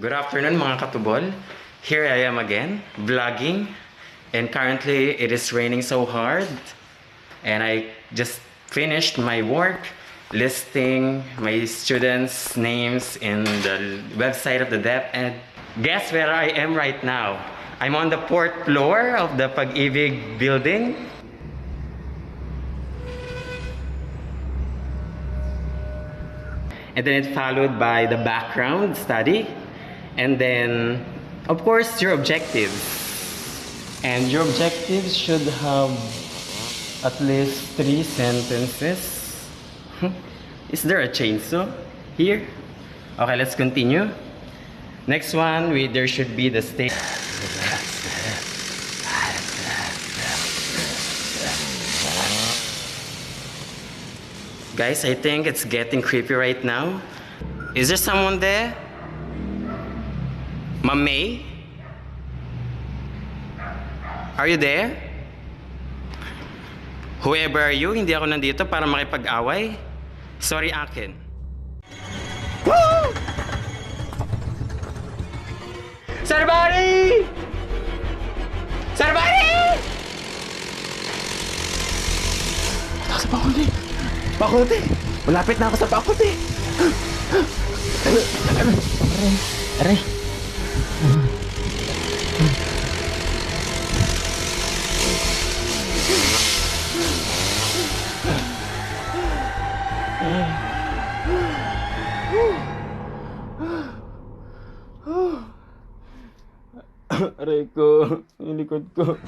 Good afternoon mga katubol. Here I am again, vlogging. And currently it is raining so hard. And I just finished my work listing my students' names in the website of the DepEd. Guess where I am right now? I'm on the fourth floor of the Pag-ibig building. And then it followed by the background study. And then, of course, your objectives. And your objectives should have at least 3 sentences. Is there a chainsaw here? Okay, let's continue. Next one, there should be the state. Guys, I think it's getting creepy right now. Is there someone there? Ma'am May? Are you there? Whoever are you, hindi ako nandito para makipag-away. Sorry akin. Woo! Somebody! Somebody! Ako sa pakuti! Pakuti! Malapit na ako sa pakuti! Aray! Aray ko, yung likod ko.